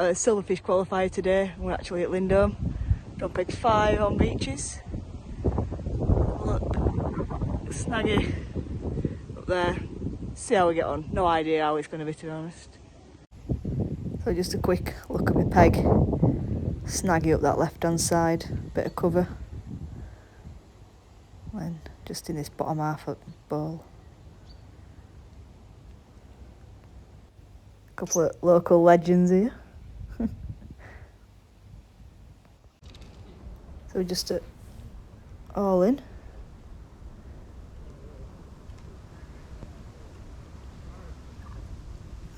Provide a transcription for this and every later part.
a silverfish qualifier today. We're actually at Lindholme. Drop peg 5 on beaches. Look, snaggy up there. See how we get on. No idea how it's going to be, to be honest. So just a quick look at my peg. Snaggy up that left hand side, bit of cover. And just in this bottom half of the bowl. A couple of local legends here. So just at all in.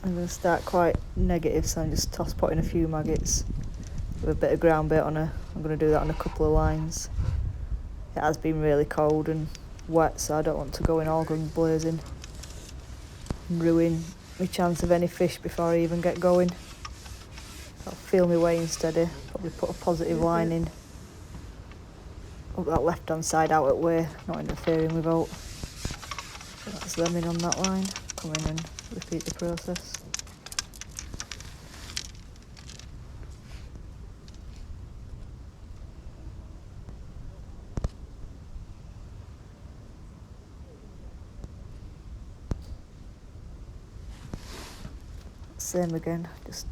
I'm going to start quite negative, so I'm just toss potting a few maggots with a bit of ground bait on her. I'm going to do that on a couple of lines. It has been really cold and wet, so I don't want to go in all guns blazing and ruin my chance of any fish before I even get going. I'll feel my way instead. Probably put a positive line in up that left hand side out at way, not interfering with out. So that's them in on that line. Come in and repeat the process. Same again, just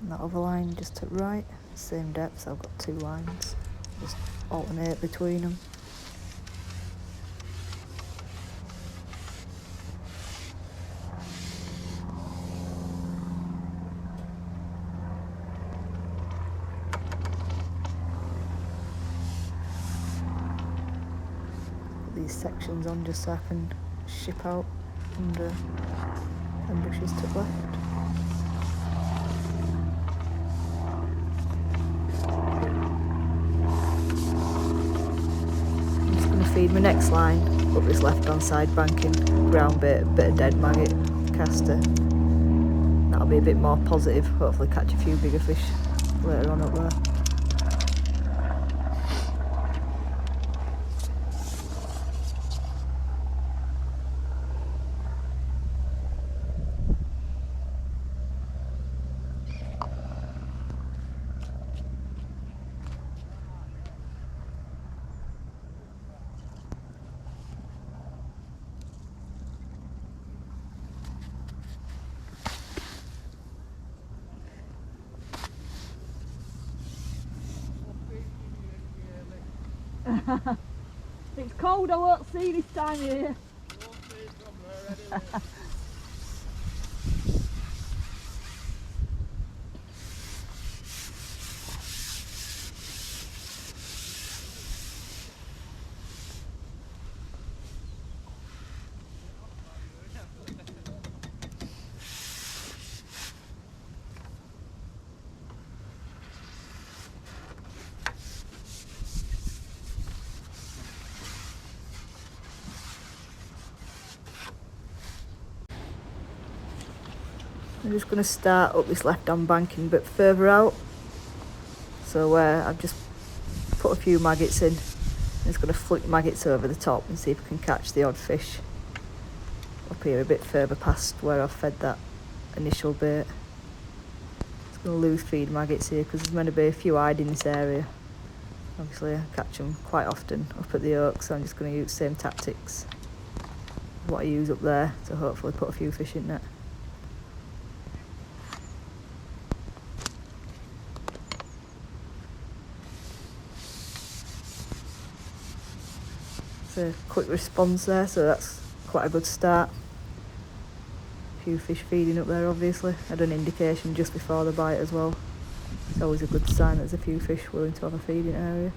on that other line, just to right, same depth, so I've got 2 lines, just alternate between them. Put these sections on just so I can ship out under and bushes to the left. I'm just going to feed my next line up this left hand side banking, ground bait, a bit of dead maggot, caster. That'll be a bit more positive, hopefully catch a few bigger fish later on up there. It's cold, I won't see this time of year. I'm just going to start up this left hand banking a bit further out. So I've just put a few maggots in. I'm just going to flick maggots over the top and see if I can catch the odd fish up here a bit further past where I've fed that initial bait. Just going to loose feed maggots here because there's meant to be a few hiding in this area. Obviously I catch them quite often up at the oak, so I'm just going to use the same tactics as what I use up there to hopefully put a few fish in there. A quick response there, so that's quite a good start. A few fish feeding up there, obviously. I had an indication just before the bite as well. It's always a good sign that there's a few fish willing to have a feeding area.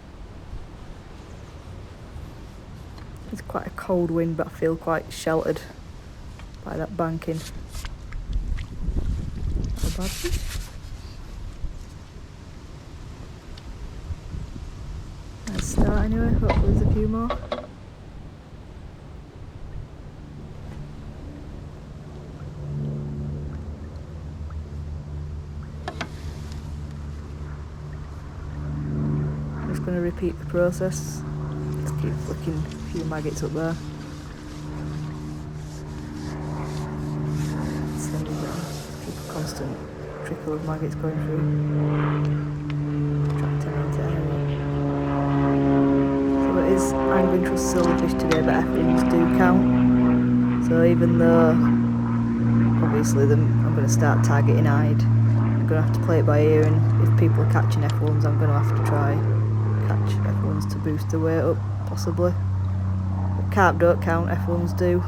It's quite a cold wind, but I feel quite sheltered by that banking. Not a bad fish. Nice start anyway, hopefully there's a few more. Going to repeat the process. Just keep flicking a few maggots up there. Send it down. Keep a constant trickle of maggots going through. Attracting into anyway. So it is angling trust silverfish today, but F1s do count. So even though obviously I'm going to start targeting hide, I'm going to have to play it by ear, and if people are catching F1s, I'm going to have to try catch F1s to boost the weight up, possibly. But carp don't count, F1s do.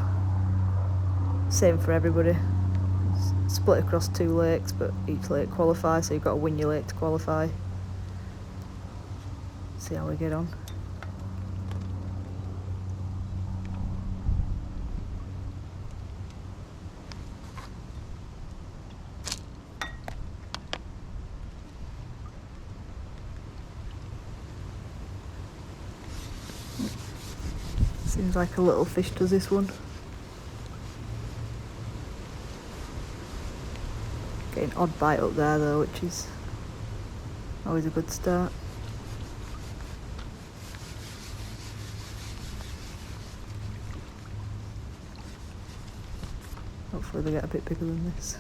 Same for everybody. It's split across 2 lakes, but each lake qualifies, so you've got to win your lake to qualify. See how we get on. Seems like a little fish does this one. Getting odd bite up there though, which is always a good start. Hopefully they get a bit bigger than this.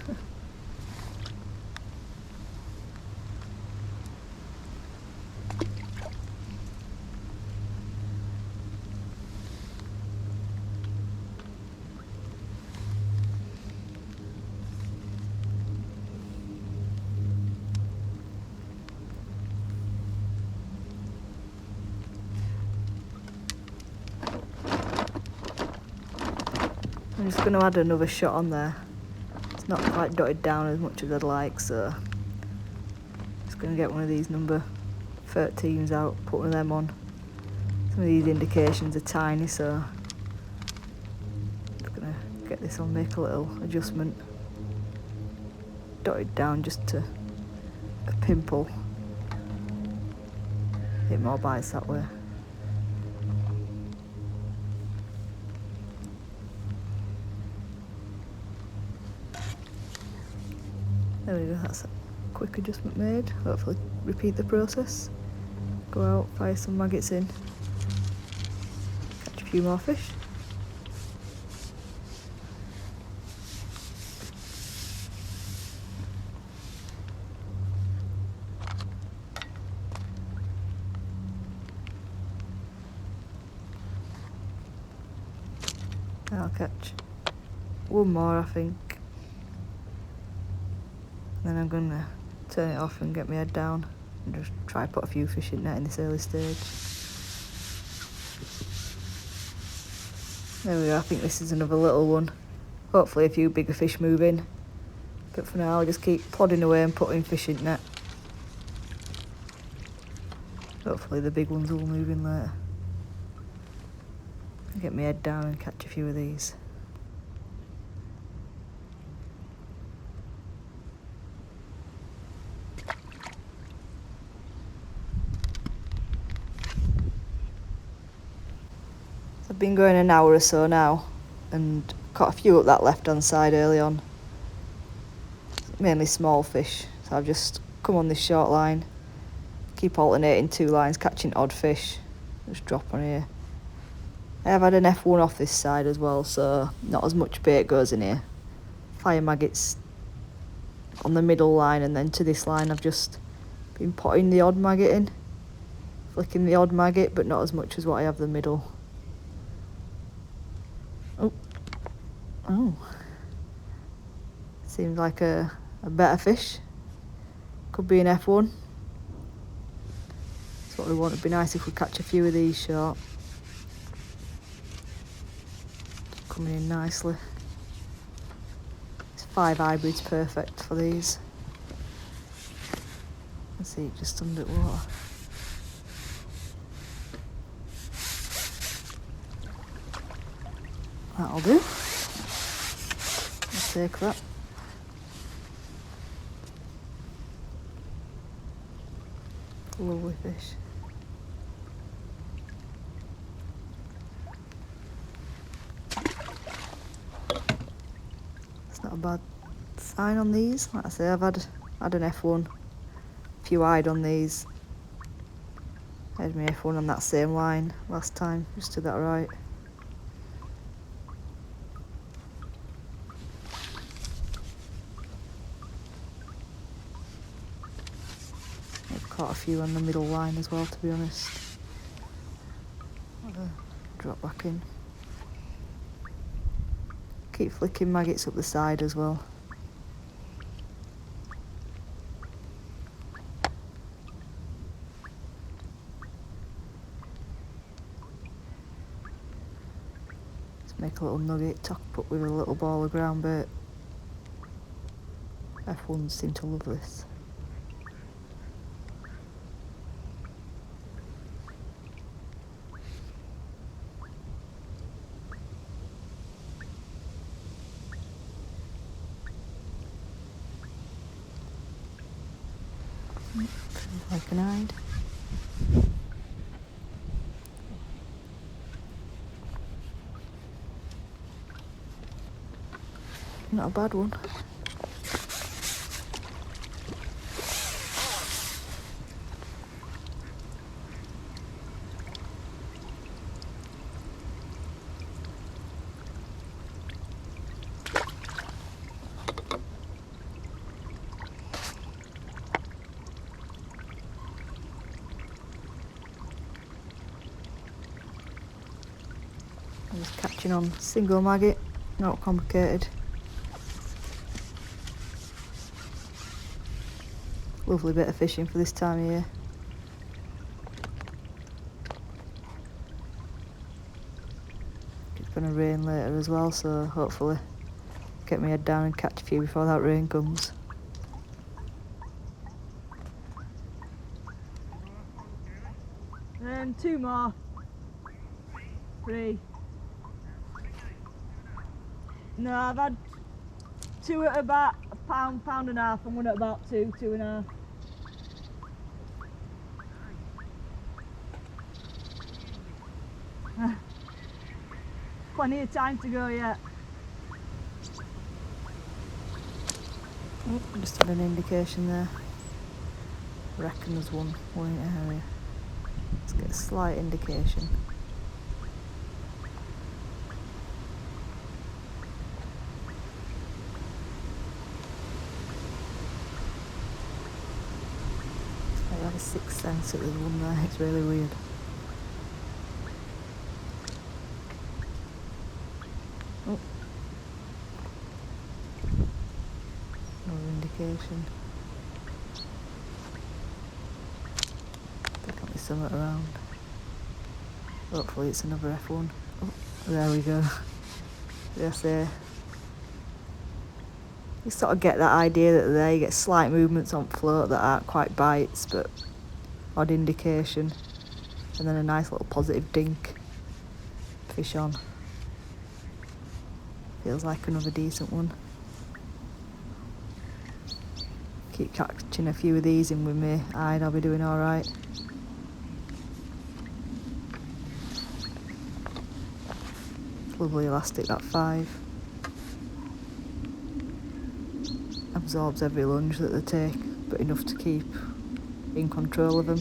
I'm just going to add another shot on there. It's not quite dotted down as much as I'd like, so just going to get one of these number 13s out, put one of them on. Some of these indications are tiny, so I'm just going to get this on, make a little adjustment. Dotted down just to a pimple. Hit more bites that way. There we go, that's a quick adjustment made. Hopefully repeat the process. Go out, fire some maggots in. Catch a few more fish. I'll catch one more, I think. Then I'm going to turn it off and get my head down and just try put a few fish in net in this early stage. There we go, I think this is another little one. Hopefully a few bigger fish move in. But for now I'll just keep plodding away and putting fish in net. Hopefully the big ones will move in later. Get my head down and catch a few of these. I've been going an hour or so now and caught a few up that left hand side early on. Mainly small fish, so I've just come on this short line, keep alternating 2 lines, catching odd fish, just drop on here. I have had an F1 off this side as well, so not as much bait goes in here. Fire maggots on the middle line, and then to this line I've just been putting the odd maggot in, flicking the odd maggot, but not as much as what I have the middle. Oh, seems like a better fish. Could be an F1. That's what we want. It'd be nice if we catch a few of these short. Coming in nicely. It's 5 hybrids, perfect for these. Let's see, just under water. That'll do. I'll take that. Lovely fish. It's not a bad sign on these. Like I say, I've had an F1, a few eyed on these. I had my F1 on that same line last time, just did that right. Caught a few on the middle line as well, to be honest. Drop back in. Keep flicking maggots up the side as well. Let's make a little nugget, top up with a little ball of ground bait. F1s seem to love this. Like an eyed. Not a bad one. I'm just catching on single maggot, not complicated. Lovely bit of fishing for this time of year. It's gonna rain later as well, so hopefully get my head down and catch a few before that rain comes. Two more. 3. No, I've had 2 at about a pound, pound and a half, and 1 at about 2, 2.5. Plenty of time to go yet. Oh, just had an indication there. I reckon there's one in the area. Let's get a slight indication. I have a sixth sense that there's one there, it's really weird. Oh. Another indication. There can't be something around. Hopefully it's another F1. Oh, there we go. Yes, there. You sort of get that idea that there you get slight movements on float that aren't quite bites, but odd indication. And then a nice little positive dink. Fish on. Feels like another decent one. Keep catching a few of these in with me eyed, I'll be doing alright. Lovely elastic, that 5. Absorbs every lunge that they take, but enough to keep in control of them.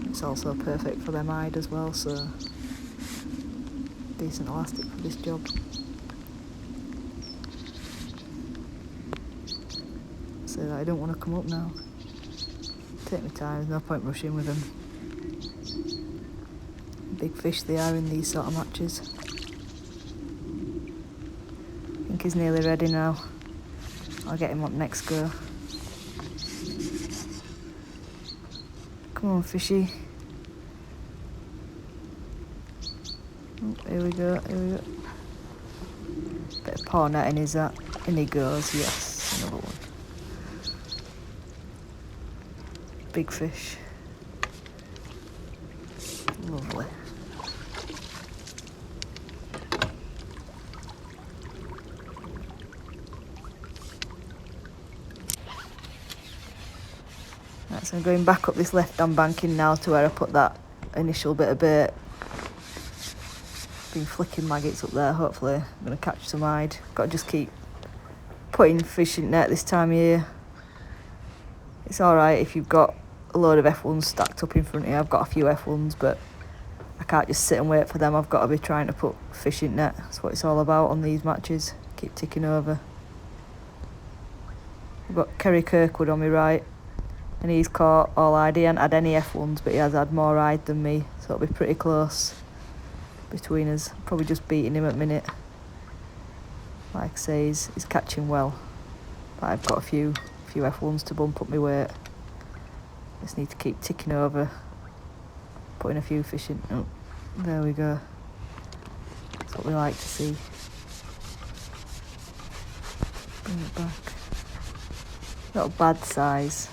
It's also perfect for them eyed as well, so decent elastic for this job. So that I don't want to come up now. Take my time, there's no point rushing with them. Big fish they are in these sort of matches. I think he's nearly ready now. I'll get him up next go. Come on, fishy. Oh, here we go, here we go. Bit of paw netting is that. In he goes, yes, another one. Big fish. Lovely. Right, so I'm going back up this left-hand banking now to where I put that initial bit of bait. Been flicking maggots up there, hopefully I'm going to catch some eyed. Got to just keep putting fish in net this time of year. It's alright if you've got a load of F1s stacked up in front of you. I've got a few F1s, but I can't just sit and wait for them. I've got to be trying to put fish in net. That's what it's all about on these matches. Keep ticking over. I've got Kerry Kirkwood on my right. And he's caught all I'd. He hasn't had any F1s, but he has had more I'd than me, so it'll be pretty close between us. Probably just beating him at minute. Like I say, he's catching well. But I've got a few F1s to bump up my weight. Just need to keep ticking over, putting a few fish in. Oh, there we go. That's what we like to see. Bring it back. Not a bad size.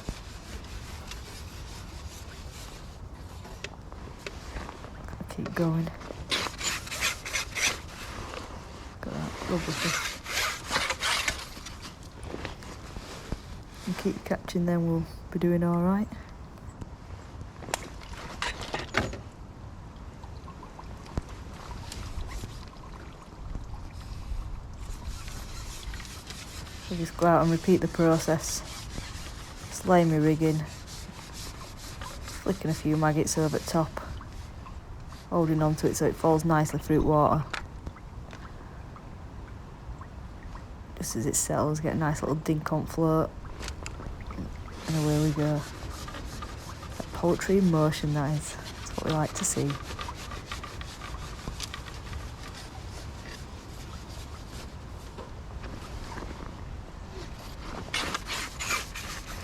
I'll keep going. Got that lovely fish. And keep catching them, we'll be doing alright. So just go out and repeat the process. Just lay my rig in, flicking a few maggots over the top, holding onto it so it falls nicely through water. Just as it settles, get a nice little dink on float. And away we go. That poetry in motion, that is. That's what we like to see.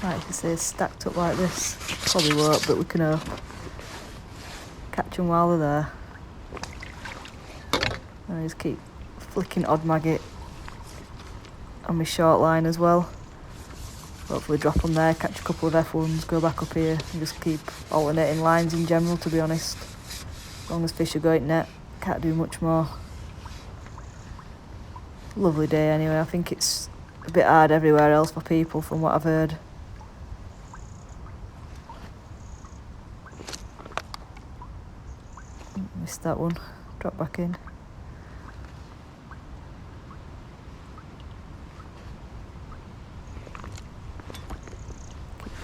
Like I say, stacked up like this. Probably won't, but we can hope. Catch them while they're there. And I just keep flicking odd maggot on my short line as well. Hopefully drop them there, catch a couple of F1s, go back up here and just keep alternating lines in general, to be honest. As long as fish are going net, can't do much more. Lovely day anyway. I think it's a bit hard everywhere else for people from what I've heard. Missed that one. Drop back in.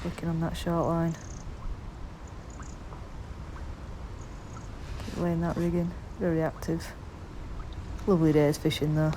Flicking on that short line. Keep laying that rig in. Very active. Lovely days fishing though.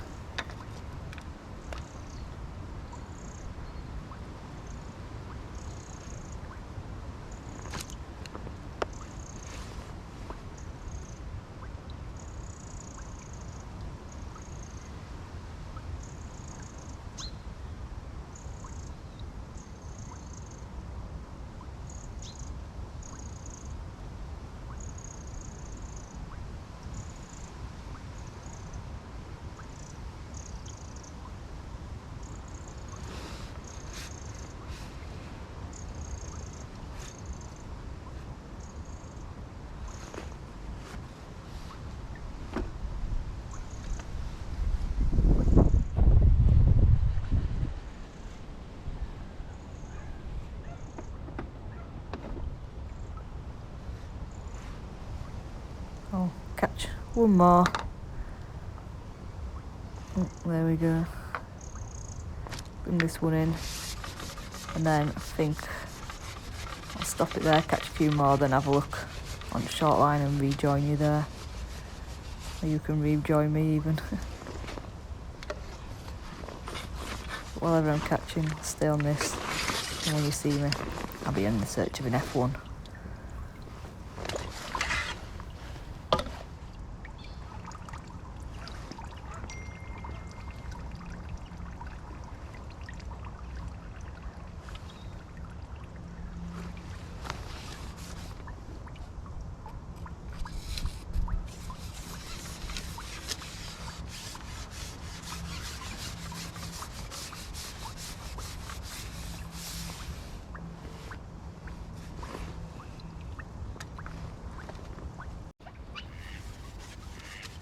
I'll catch one more. Oh, there we go. Bring this one in. And then I think I'll stop it there, catch a few more, then have a look on the short line and rejoin you there. Or you can rejoin me even. Whatever I'm catching, stay on this. And when you see me, I'll be in the search of an F1.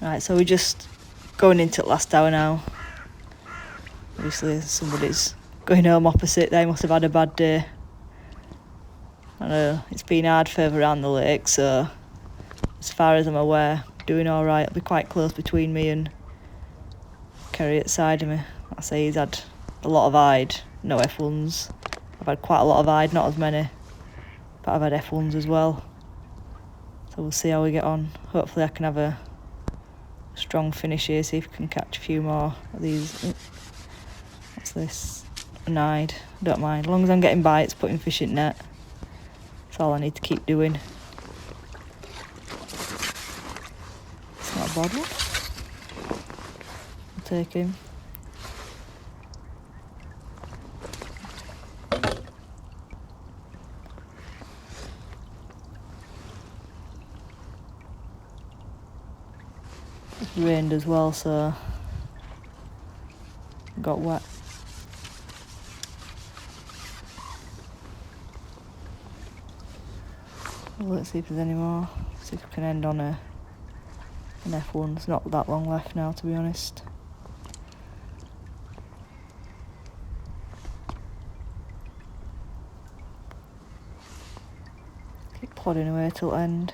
Right, so we're just going into the last hour now. Obviously somebody's going home opposite, they must have had a bad day. I know it's been hard further around the lake, so as far as I'm aware, doing alright. It'll be quite close between me and Kerry at the side of me. I say he's had a lot of I'd, no F1s. I've had quite a lot of I'd, not as many, but I've had F1s as well. So we'll see how we get on. Hopefully I can have a strong finish here, see if we can catch a few more of these. What's this? An I'd. Don't mind. As long as I'm getting bites, putting fish in net, That's all I need to keep doing. It's not a bad one. I'll take him. It's rained as well, so I got wet. Well, let's see if there's any more. See if we can end on an F1. There's not that long left now, to be honest. Keep plodding away till end.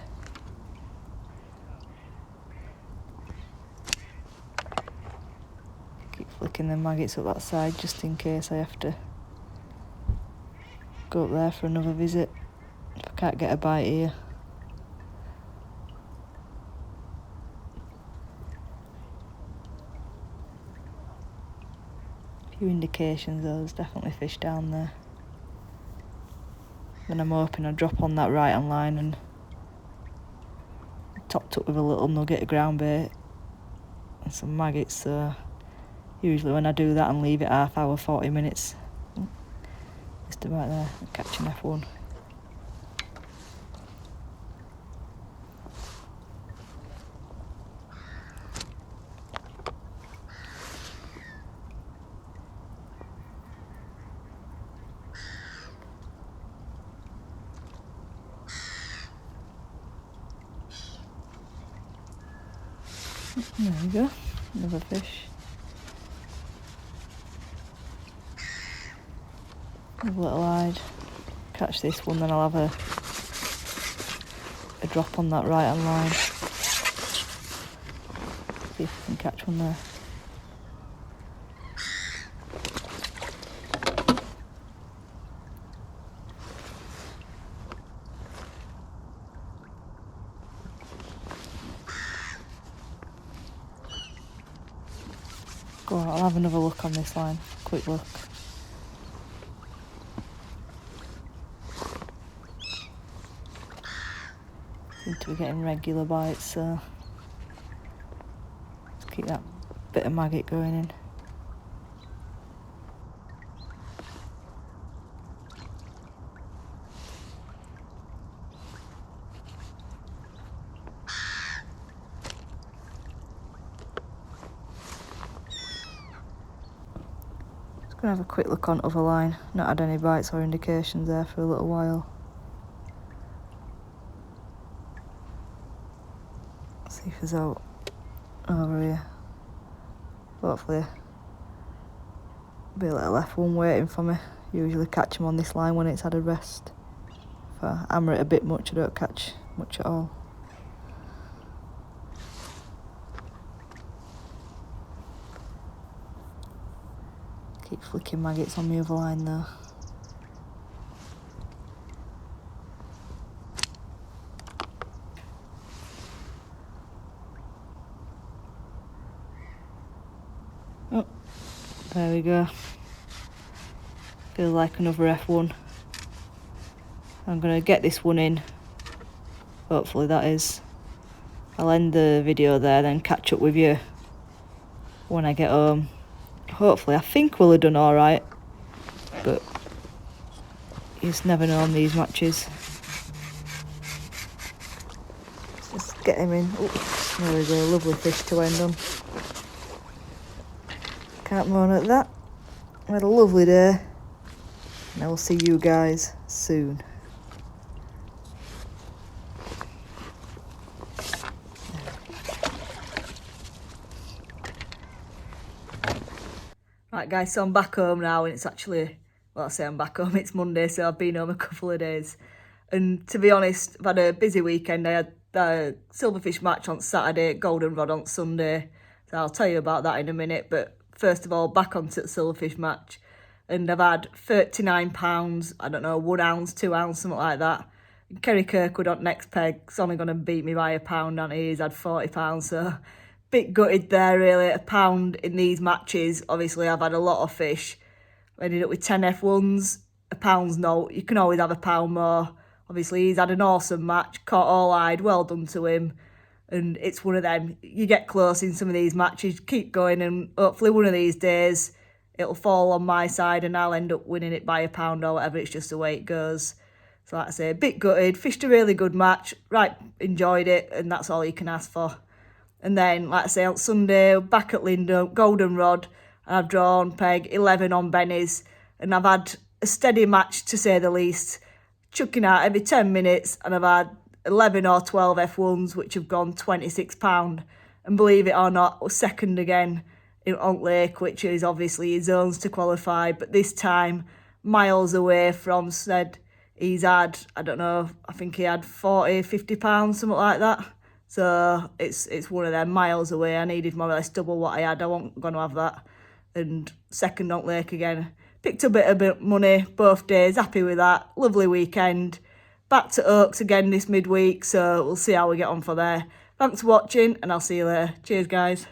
Keep flicking the maggots up that side just in case I have to go up there for another visit if I can't get a bite here. A few indications though, there's definitely fish down there. Then I'm hoping I drop on that right hand line and topped up with a little nugget of ground bait and some maggots. So usually when I do that and leave it half hour, 40 minutes, just about there, I'm catching F1. There we go, another fish. A little hide. Catch this one, then I'll have a drop on that right hand line. See if I can catch one there. Go on, I'll have another look on this line. Quick look. Seem to be getting regular bites, so let's keep that bit of maggot going in. Just gonna have a quick look on other line. Not had any bites or indications there for a little while. See if there's out over here. Hopefully be a little F1 waiting for me. Usually catch them on this line when it's had a rest. If I hammer it a bit much, I don't catch much at all. Keep flicking maggots on the other line though. Oh, there we go. Feels like another F1. I'm going to get this one in. Hopefully that is. I'll end the video there, then catch up with you when I get home. Hopefully, I think we'll have done alright. But you just never know on these matches. Let's just get him in. Oh, there we go, lovely fish to end on. Can't moan at that. We had a lovely day. And I will see you guys soon. Right guys, so I'm back home now and it's actually, well I say I'm back home, it's Monday, so I've been home a couple of days. And to be honest, I've had a busy weekend. I had the silverfish match on Saturday, golden rod on Sunday. So I'll tell you about that in a minute. But first of all, back onto the silverfish match. And I've had £39, I don't know, 1 ounce, 2 ounce, something like that. And Kerry Kirkwood on next peg, it's only going to beat me by £1, and he's had £40, so bit gutted there really. £1 in these matches. Obviously I've had a lot of fish. I ended up with 10 F1s, £1's no, you can always have £1 more. Obviously, he's had an awesome match, caught all eyed, well done to him. And it's one of them, you get close in some of these matches, keep going, and hopefully one of these days it'll fall on my side and I'll end up winning it by a pound or whatever. It's just the way it goes. So like I say, a bit gutted, fished a really good match, right, enjoyed it, and that's all you can ask for. And then, like I say, on Sunday, back at Lindholme, golden rod, and I've drawn peg 11 on bennies, and I've had a steady match to say the least, chucking out every 10 minutes, and I've had 11 or 12 F1s, which have gone £26. And believe it or not, we're second again on Lake, which is obviously his zones to qualify, but this time miles away from said. He's had, I don't know, I think he had £40, £50, something like that. So it's one of them miles away. I needed more or less double what I had. I wasn't going to have that. And second on Lake again. Picked a bit of money both days. Happy with that. Lovely weekend. Back to Oaks again this midweek. So we'll see how we get on for there. Thanks for watching and I'll see you later. Cheers, guys.